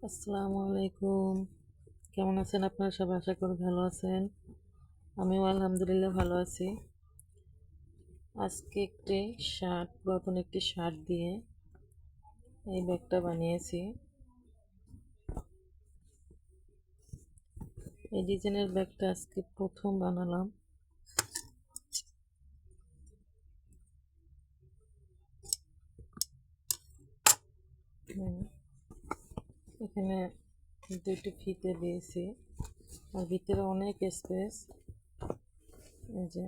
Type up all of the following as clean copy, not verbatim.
আসসালামু আলাইকুম। কেমন আছেন আপনারা সবাই? আশা করি ভালো আছেন। আমিও আলহামদুলিল্লাহ ভালো আছি। আজকে পুরাতন একটি শার্ট দিয়ে এই ব্যাগটা বানিয়েছি। এই ডিজাইনের ব্যাগটা আজকে প্রথম বানালাম। এখানে দুটি ফিতে দিয়েছি, আর ভিতরে অনেক স্পেস। এই যে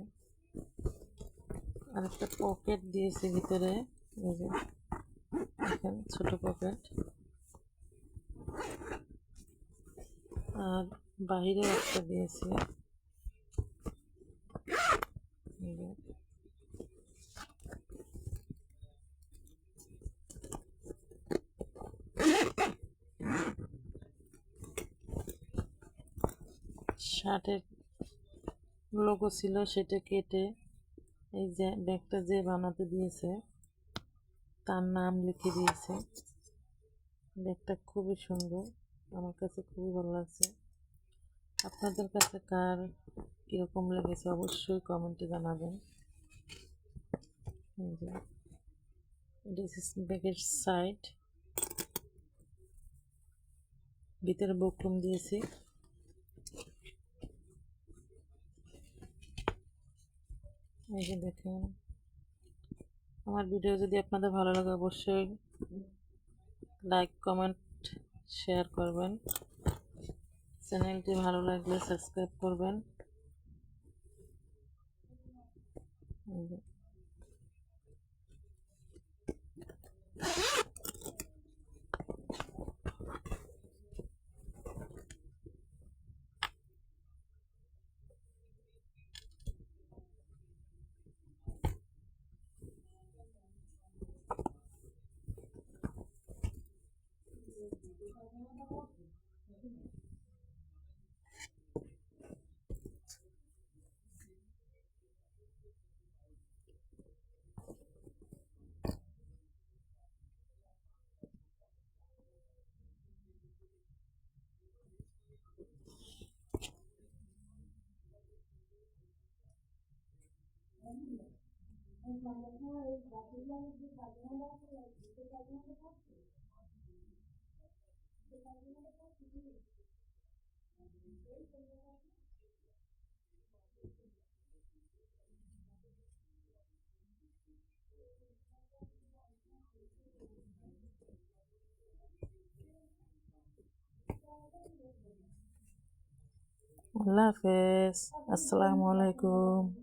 আর একটা পকেট দিয়েছি ভিতরে। এই যে এখানে ছোট পকেট, আর বাহিরে একটা দিয়েছি। এই যে শার্টের লোগো ছিল, সেটা কেটে এই যে ব্যাগটা যে বানাতে দিয়েছে তার নাম লিখে দিয়েছে। ব্যাগটা খুবই সুন্দর, আমার কাছে খুবই ভালো লাগছে। আপনাদের কাছে কার কীরকম লেগেছে অবশ্যই কমেন্টে জানাবেন। এই যে দিস ইজ ব্যাগের সাইড, ভিতরে বকরুম দিয়েছি। এই যে দেখেন, আমার ভিডিও যদি আপনাদের ভালো লাগে অবশ্যই লাইক, কমেন্ট, শেয়ার করবেন। চ্যানেলটি ভালো লাগলে সাবস্ক্রাইব করবেন। এই যে আল্লাহ হাফেজ, আসসালামু আলাইকুম।